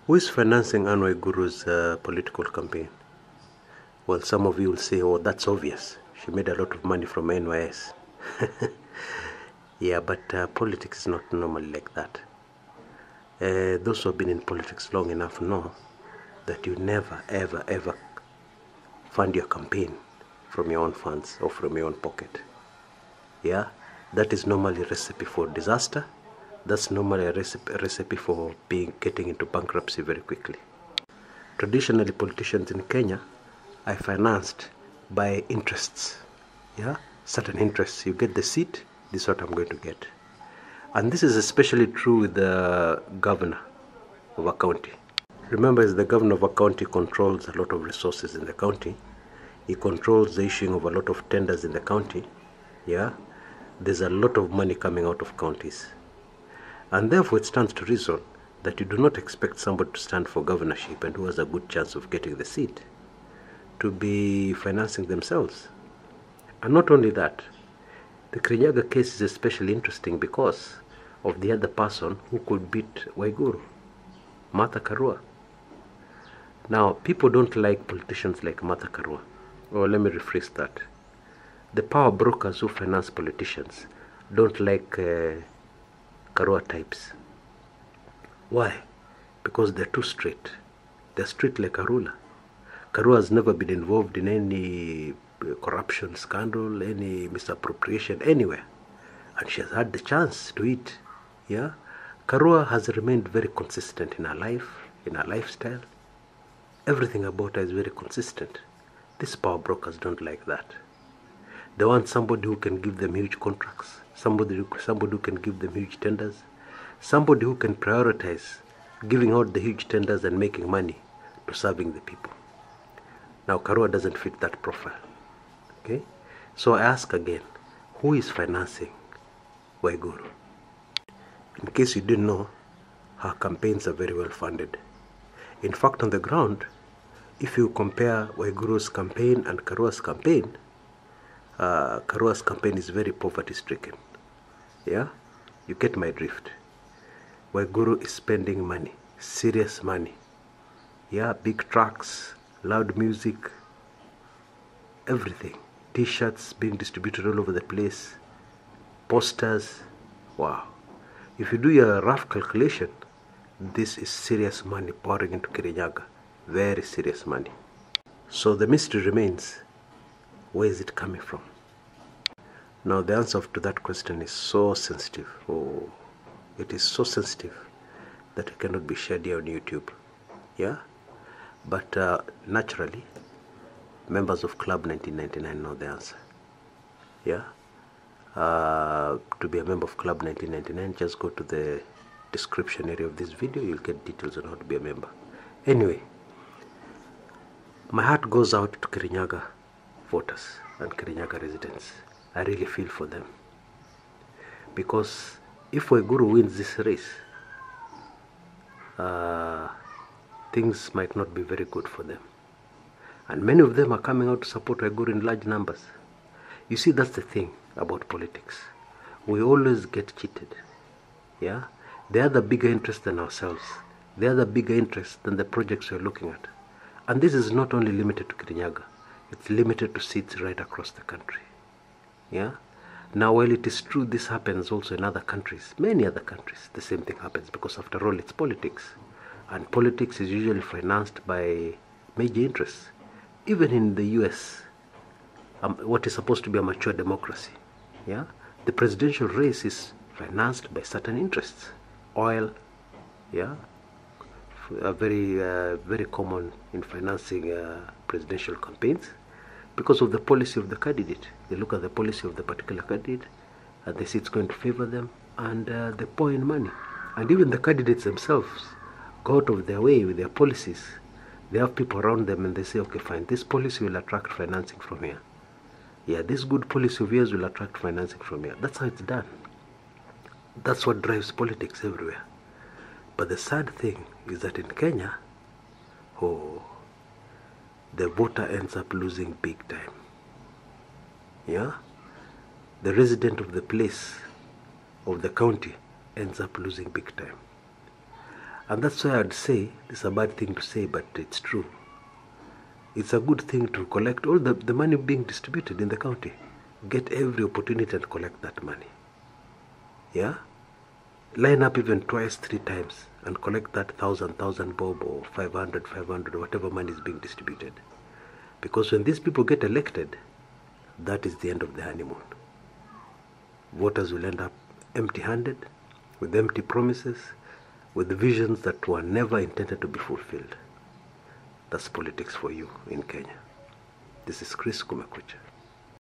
Who is financing Anne Waiguru's political campaign? Well, some of you will say, oh, that's obvious. She made a lot of money from NYS. Yeah, but politics is not normally like that. Those who have been in politics long enough know that you never, ever, ever fund your campaign from your own funds or from your own pocket. Yeah, that is normally a recipe for disaster. That's normally a recipe for getting into bankruptcy very quickly. Traditionally, politicians in Kenya are financed by interests. Yeah, certain interests. You get the seat, this is what I'm going to get. And this is especially true with the governor of a county. Remember, as the governor of a county controls a lot of resources in the county, he controls the issuing of a lot of tenders in the county. Yeah, there's a lot of money coming out of counties. And therefore, it stands to reason that you do not expect somebody to stand for governorship and who has a good chance of getting the seat to be financing themselves. And not only that, the Kirinyaga case is especially interesting because of the other person who could beat Waiguru, Martha Karua. Now, people don't like politicians like Martha Karua. Or let me rephrase that. The power brokers who finance politicians don't like Karua types. Why? Because they're too straight. They're straight like a ruler. Karua has never been involved in any corruption scandal, any misappropriation anywhere. And she has had the chance to eat. Yeah? Karua has remained very consistent in her life, in her lifestyle. Everything about her is very consistent. These power brokers don't like that. They want somebody who can give them huge contracts, somebody who can give them huge tenders, somebody who can prioritize giving out the huge tenders and making money to serving the people. Now, Karua doesn't fit that profile. Okay? So I ask again, who is financing Waiguru? In case you didn't know, her campaigns are very well funded. In fact, on the ground, if you compare Waiguru's campaign and Karua's campaign is very poverty-stricken. Yeah? You get my drift. Waiguru is spending money, serious money. Yeah, big trucks, loud music, everything. T-shirts being distributed all over the place, posters. Wow. If you do your rough calculation, this is serious money pouring into Kirinyaga. Very serious money. So the mystery remains, where is it coming from? Now the answer to that question is so sensitive. Oh, it is so sensitive that it cannot be shared here on YouTube. Yeah? But naturally, members of Club 1999 know the answer. Yeah? To be a member of Club 1999, just go to the description area of this video. You'll get details on how to be a member. Anyway, my heart goes out to Kirinyaga voters and Kirinyaga residents. I really feel for them. Because if Waiguru wins this race, things might not be very good for them. And many of them are coming out to support Waiguru in large numbers. You see, that's the thing about politics. We always get cheated. Yeah? They are the bigger interest than ourselves. They are the bigger interest than the projects we're looking at. And this is not only limited to Kirinyaga. It's limited to seats right across the country. Yeah? Now, while it is true this happens also in other countries, many other countries, the same thing happens because after all, it's politics. And politics is usually financed by major interests. Even in the US, what is supposed to be a mature democracy, yeah, the presidential race is financed by certain interests. Oil, yeah, very common in financing presidential campaigns because of the policy of the candidate. They look at the policy of the particular candidate and they see it's going to favor them, and they pour in money. And even the candidates themselves go out of their way with their policies. They have people around them and they say, okay, fine, this policy will attract financing from here. Yeah, this good policy of yours will attract financing from here. That's how it's done. That's what drives politics everywhere. But the sad thing is that in Kenya, the voter ends up losing big time. Yeah? The resident of the place, of the county, ends up losing big time. And that's why I'd say, it's a bad thing to say, but it's true. It's a good thing to collect all the money being distributed in the county. Get every opportunity and collect that money. Yeah? Line up even twice, 3 times and collect that 1,000 bob or 500, whatever money is being distributed. Because when these people get elected, that is the end of the honeymoon. Voters will end up empty-handed, with empty promises, with visions that were never intended to be fulfilled. That's politics for you in Kenya. This is Chris Kumekucha.